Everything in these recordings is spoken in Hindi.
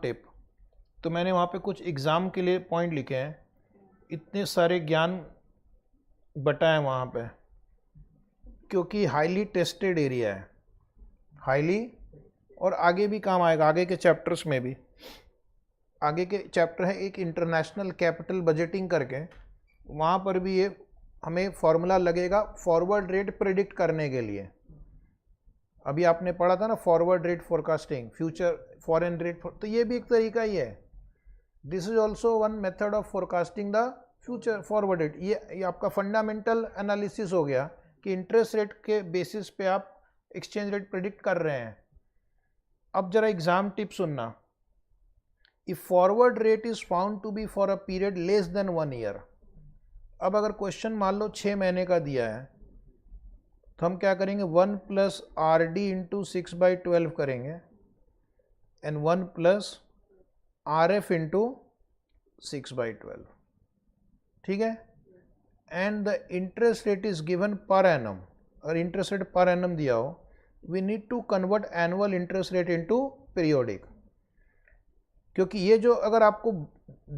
टिप, तो मैंने वहाँ पे कुछ एग्ज़ाम के लिए पॉइंट लिखे हैं, इतने सारे ज्ञान बटा है वहाँ पे, क्योंकि हाईली टेस्टेड एरिया है, हाईली, और आगे भी काम आएगा, आगे के चैप्टर्स में भी। आगे के चैप्टर है एक इंटरनेशनल कैपिटल बजटिंग करके, वहाँ पर भी ये हमें फॉर्मूला लगेगा फॉरवर्ड रेट प्रिडिक्ट करने के लिए। अभी आपने पढ़ा था ना forward rate forecasting, future foreign rate, तो ये भी एक तरीका ही है। This is also one method of forecasting the future forward rate. ये आपका फंडामेंटल एनालिसिस हो गया कि इंटरेस्ट रेट के बेसिस पे आप एक्सचेंज रेट प्रिडिक्ट कर रहे हैं। अब जरा एग्जाम टिप सुनना। If forward rate is found to be for a period less than 1 year, अब अगर क्वेश्चन मान लो 6 महीने का दिया है, तो हम क्या करेंगे, 1 प्लस आर डी इंटू 6/12 करेंगे and 1 plus R F into 6/12, ठीक है। And the interest rate is given पर एनम, और इंटरेस्ट रेट पर एनम दिया हो, we need to convert annual interest rate into periodic, क्योंकि ये जो अगर आपको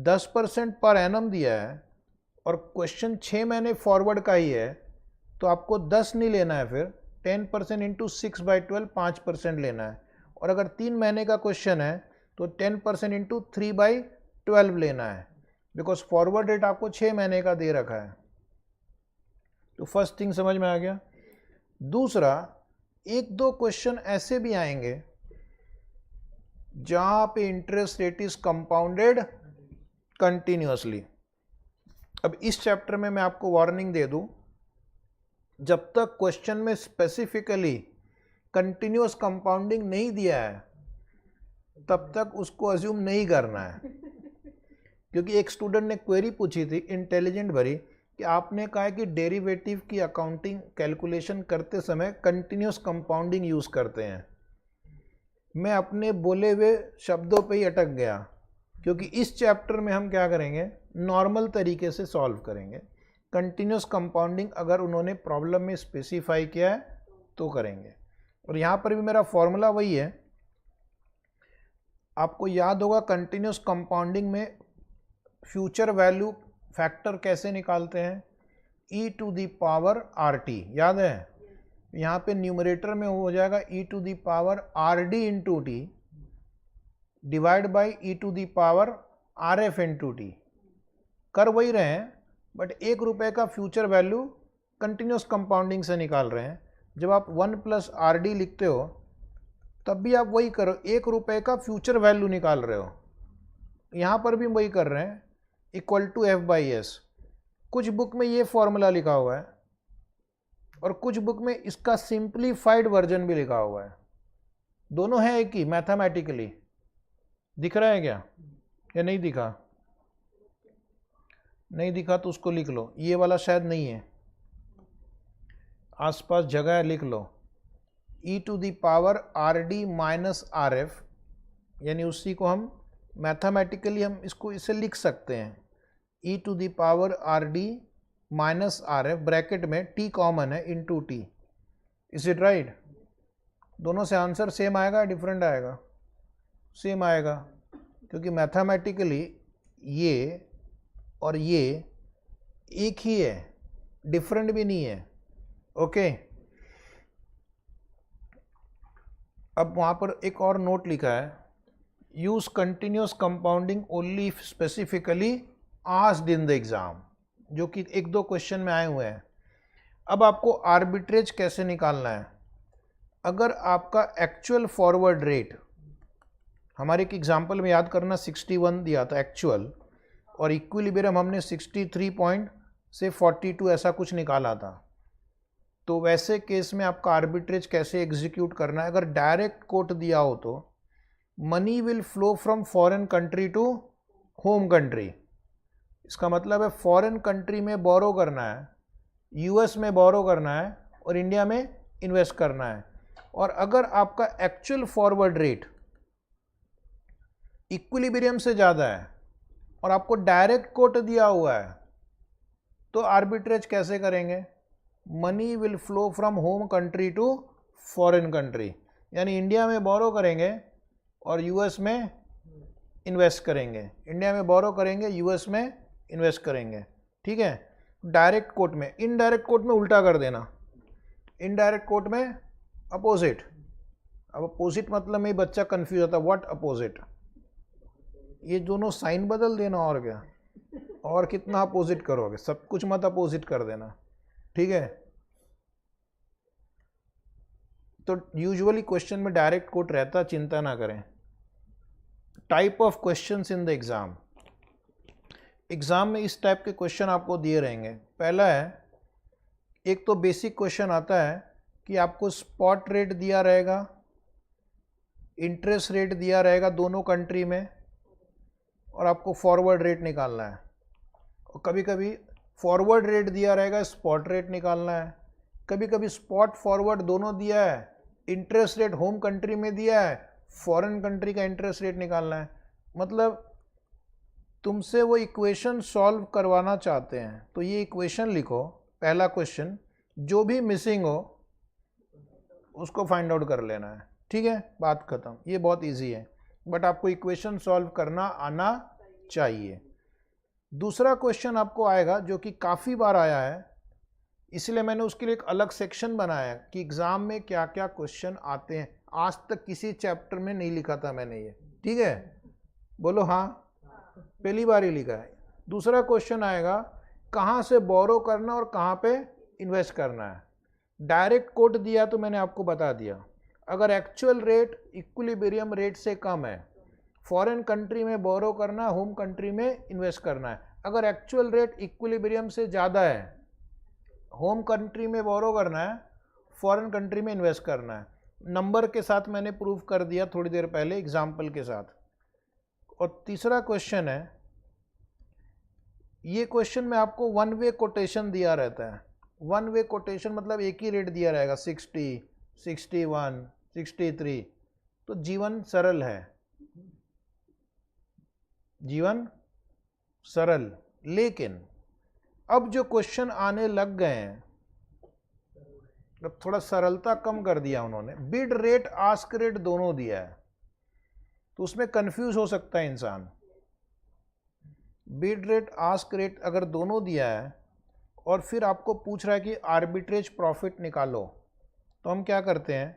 10% पर एनम दिया है और क्वेश्चन 6 महीने फॉरवर्ड का ही है, तो आपको 10 नहीं लेना है, फिर 10% इंटू 6/12 5% लेना है। और अगर 3 महीने का क्वेश्चन है तो 10% इंटू 3/12 लेना है, बिकॉज फॉरवर्ड रेट आपको 6 महीने का दे रखा है। तो फर्स्ट थिंग समझ में आ गया। दूसरा, एक दो क्वेश्चन ऐसे भी आएंगे जहां पे interest rate is compounded continuously. अब इस चैप्टर में मैं आपको वार्निंग दे दूं, जब तक क्वेश्चन में स्पेसिफिकली कंटिन्यूअस कंपाउंडिंग नहीं दिया है तब तक उसको अज्यूम नहीं करना है। क्योंकि एक स्टूडेंट ने क्वेरी पूछी थी इंटेलिजेंट भरी कि आपने कहा है कि डेरिवेटिव की अकाउंटिंग कैलकुलेशन करते समय कंटिन्यूअस कंपाउंडिंग यूज करते हैं। मैं अपने बोले हुए शब्दों पे ही अटक गया, क्योंकि इस चैप्टर में हम क्या करेंगे, नॉर्मल तरीके से सॉल्व करेंगे। कंटिन्यूअस कंपाउंडिंग अगर उन्होंने प्रॉब्लम में स्पेसिफाई किया है तो करेंगे। और यहाँ पर भी मेरा फॉर्मूला वही है, आपको याद होगा कंटिन्यूअस कंपाउंडिंग में फ्यूचर वैल्यू फैक्टर कैसे निकालते हैं, e to the power R T, याद है। यहाँ पे न्यूमरेटर में हो जाएगा e to the power R D into T divide by e to the power R F into T. कर वही रहे हैं, बट 1 रुपये का फ्यूचर वैल्यू कंटिन्यूअस कंपाउंडिंग से निकाल रहे हैं। जब आप 1 प्लस आर डी लिखते हो तब भी आप वही करो, 1 रुपये का फ्यूचर वैल्यू निकाल रहे हो। यहाँ पर भी वही कर रहे हैं, equal to F by S. कुछ बुक में ये फॉर्मूला लिखा हुआ है और कुछ बुक में इसका सिंप्लीफाइड वर्जन भी लिखा हुआ है। दोनों है एक ही मैथमेटिकली। दिख रहा है क्या, या नहीं दिखा? नहीं दिखा तो उसको लिख लो, ये वाला शायद नहीं है, आसपास जगह है, लिख लो e to the power R D minus R F, यानी उसी को हम मैथमेटिकली हम इसको इसे लिख सकते हैं, e to the power R D minus R F, bracket में t कॉमन है, into T. Is it right? दोनों से आंसर सेम आएगा, डिफरेंट आएगा? सेम आएगा, क्योंकि मैथमेटिकली ये और ये एक ही है, डिफरेंट भी नहीं है। ओके। अब वहाँ पर एक और नोट लिखा है, use continuous compounding only specifically asked in the exam, जो कि 1-2 क्वेश्चन में आए हुए हैं। अब आपको आर्बिट्रेज कैसे निकालना है। अगर आपका एक्चुअल फॉरवर्ड रेट, हमारे एक एग्जाम्पल में याद करना 61 दिया था एक्चुअल, और इक्विलिब्रियम हमने 63 से 42 ऐसा कुछ निकाला था, तो वैसे केस में आपका आर्बिट्रेज कैसे एग्जीक्यूट करना है। अगर डायरेक्ट कोट दिया हो तो money will flow from foreign country to home country. इसका मतलब है फॉरेन कंट्री में बोरो करना है, यूएस में बोरो करना है और इंडिया में इन्वेस्ट करना है। और अगर आपका एक्चुअल फॉरवर्ड रेट इक्विलिब्रियम से ज़्यादा है और आपको डायरेक्ट कोट दिया हुआ है, तो आर्बिट्रेज कैसे करेंगे। Money will flow from home country to foreign country, यानी इंडिया में बोरो करेंगे और यूएस में इन्वेस्ट करेंगे, इंडिया में बोरो करेंगे, यूएस में इन्वेस्ट करेंगे, ठीक है। डायरेक्ट कोट में, इनडायरेक्ट कोट में उल्टा कर देना, इनडायरेक्ट कोट में अपोजिट। अब अपोजिट मतलब में बच्चा कंफ्यूज होता है, व्हाट अपोजिट, ये दोनों साइन बदल देना और क्या, और कितना अपोजिट करोगे, सब कुछ मत अपोजिट कर देना, ठीक है। तो यूजुअली क्वेश्चन में डायरेक्ट कोट रहता, चिंता ना करें। Type of questions in the exam, exam में इस टाइप के क्वेश्चन आपको दिए रहेंगे। पहला है, एक तो बेसिक क्वेश्चन आता है कि आपको स्पॉट रेट दिया रहेगा, इंटरेस्ट रेट दिया रहेगा दोनों कंट्री में, और आपको फॉरवर्ड रेट निकालना है। और कभी कभी फॉरवर्ड रेट दिया रहेगा, स्पॉट रेट निकालना है। कभी कभी स्पॉट फॉरवर्ड दोनों दिया है, इंटरेस्ट रेट होम कंट्री में दिया है, फॉरेन कंट्री का इंटरेस्ट रेट निकालना है। मतलब तुमसे वो इक्वेशन सॉल्व करवाना चाहते हैं, तो ये इक्वेशन लिखो, पहला क्वेश्चन, जो भी मिसिंग हो उसको फाइंड आउट कर लेना है, ठीक है, बात खत्म। ये बहुत इजी है, बट आपको इक्वेशन सॉल्व करना आना चाहिए। दूसरा क्वेश्चन आपको आएगा जो कि काफ़ी बार आया है, इसलिए मैंने उसके लिए एक अलग सेक्शन बनाया है कि एग्ज़ाम में क्या क्या क्वेश्चन आते हैं। आज तक किसी चैप्टर में नहीं लिखा था मैंने ये, ठीक है, बोलो हाँ, पहली बार ही लिखा है। दूसरा क्वेश्चन आएगा, कहाँ से बोरो करना और कहाँ पे इन्वेस्ट करना है। डायरेक्ट कोट दिया तो मैंने आपको बता दिया, अगर एक्चुअल रेट इक्विलिब्रियम रेट से कम है, फॉरेन कंट्री में बोरो करना, होम कंट्री में इन्वेस्ट करना है। अगर एक्चुअल रेट इक्विलिब्रियम से ज़्यादा है, होम कंट्री में बोरो करना है, फॉरेन कंट्री में इन्वेस्ट करना है। नंबर के साथ मैंने प्रूव कर दिया थोड़ी देर पहले एग्जाम्पल के साथ। और तीसरा क्वेश्चन है, ये क्वेश्चन में आपको वन वे कोटेशन दिया रहता है। वन वे कोटेशन मतलब एक ही रेट दिया रहेगा, 60, 61, 63। तो जीवन सरल है, जीवन सरल। लेकिन अब जो क्वेश्चन आने लग गए हैं, अब थोड़ा सरलता कम कर दिया उन्होंने, बिड रेट आस्क रेट दोनों दिया है, तो उसमें कंफ्यूज हो सकता है इंसान। बिड रेट आस्क रेट अगर दोनों दिया है और फिर आपको पूछ रहा है कि आर्बिट्रेज प्रॉफिट निकालो, तो हम क्या करते हैं,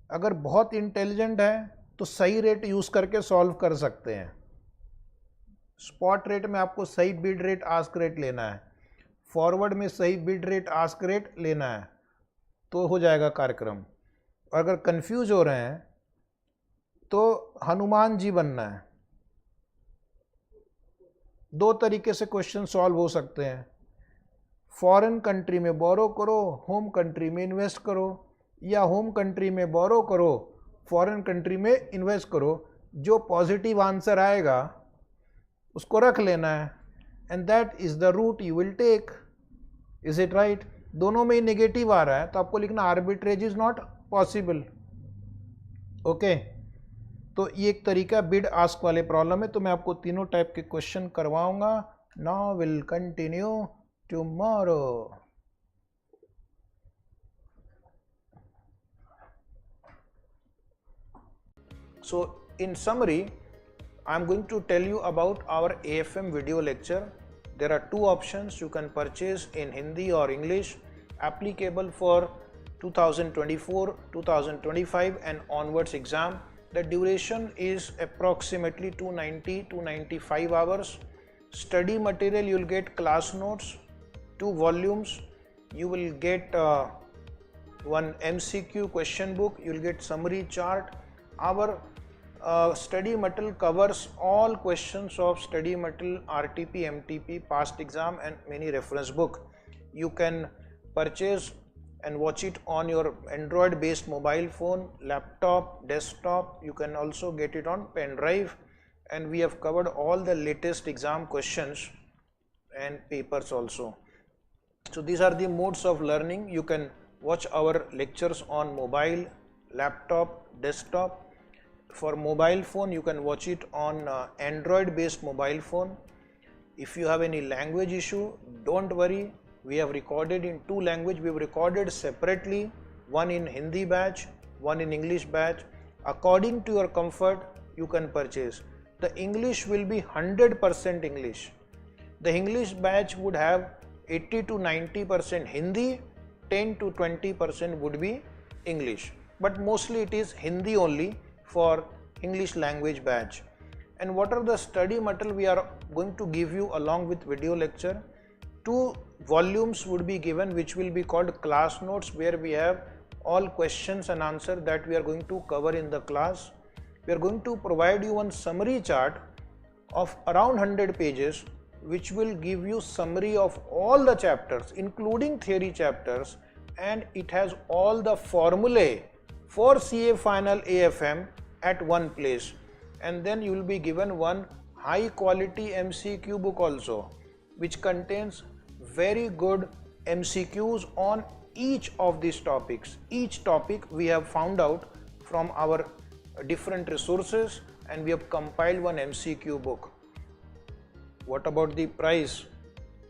अगर बहुत इंटेलिजेंट है तो सही रेट यूज करके सॉल्व कर सकते हैं। स्पॉट रेट में आपको सही बिड रेट आस्क रेट लेना है, फॉरवर्ड में सही बिड रेट आस्क रेट लेना है, तो हो जाएगा कार्यक्रम। अगर कंफ्यूज हो रहे हैं तो हनुमान जी बनना है। दो तरीके से क्वेश्चन सॉल्व हो सकते हैं, फॉरेन कंट्री में बोरो करो, होम कंट्री में इन्वेस्ट करो, या होम कंट्री में बोरो करो, फॉरेन कंट्री में इन्वेस्ट करो। जो पॉजिटिव आंसर आएगा उसको रख लेना है, and that is the route you will take. Is it right? दोनों में ही नेगेटिव आ रहा है तो आपको लिखना arbitrage is not possible. Okay, तो ये एक तरीका बिड आस्क वाले प्रॉब्लम है। तो मैं आपको तीनों टाइप के क्वेश्चन करवाऊंगा। Now will continue tomorrow. So in summary, I am going to tell you about our AFM video lecture. There are two options you can purchase in Hindi or English, applicable for 2024, 2025 and onwards exam. The duration is approximately 290-295 hours. Study material, you'll get class notes, 2 volumes, you will get one MCQ question book, you'll get summary chart. Our study material covers all questions of study material, RTP, MTP, past exam and many reference book. You can purchase and watch it on your Android based mobile phone, laptop, desktop. You can also get it on pen drive, and we have covered all the latest exam questions and papers also. So these are the modes of learning. You can watch our lectures on mobile, laptop, desktop. For mobile phone, you can watch it on Android based mobile phone. If you have any language issue, don't worry, we have recorded in 2 languages. We have recorded separately, one in Hindi batch, one in English batch. According to your comfort, you can purchase. The English will be 100% English. The English batch would have 80 to 90% Hindi, 10 to 20% would be English. But mostly it is Hindi only for English language batch. And what are the study material we are going to give you along with video lecture? 2 volumes would be given, which will be called class notes, where we have all questions and answers that we are going to cover in the class. We are going to provide you one summary chart of around 100 pages, which will give you summary of all the chapters including theory chapters, and it has all the formulae for CA final AFM at one place. And then you will be given one high quality MCQ book also, which contains very good MCQs on each of these topics. Each topic we have found out from our different resources, and we have compiled one MCQ book. What about the price?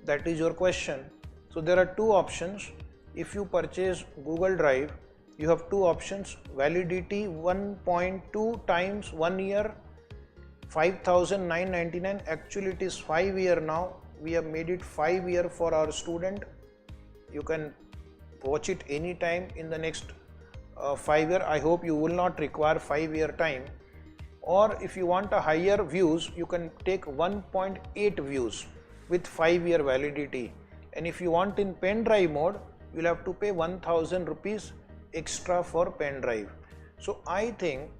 That is your question. So there are 2 options. If you purchase Google Drive, you have 2 options: validity 1.2 times 1 year, 5,999. Actually it is 5 year now. We have made it 5 year for our student. You can watch it anytime in the next 5 year. I hope you will not require 5 year time. Or if you want a higher views, you can take 1.8 views with 5 year validity. And if you want in pen drive mode, you will have to pay 1000 rupees extra for pen drive. So I think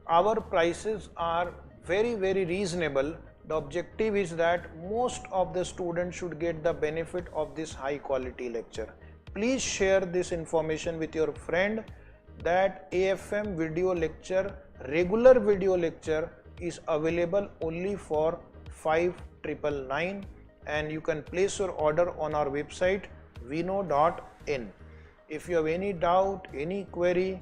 our prices are very reasonable. The objective is that most of the students should get the benefit of this high quality lecture. Please share this information with your friend that AFM video lecture, regular video lecture, is available only for 5,999, and you can place your order on our website vino.in. If you have any doubt, any query,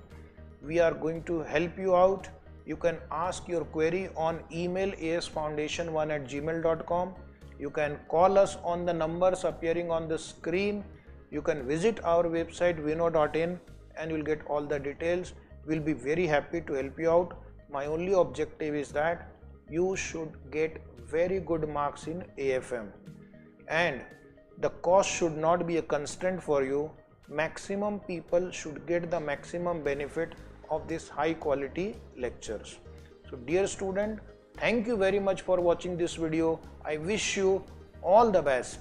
we are going to help you out. You can ask your query on email asfoundation1@gmail.com. You can call us on the numbers appearing on the screen. You can visit our website vino.in and you'll get all the details. We'll be very happy to help you out. My only objective is that you should get very good marks in AFM, and the cost should not be a constraint for you. Maximum people should get the maximum benefit of this high quality lectures. So dear student, thank you very much for watching this video. I wish you all the best.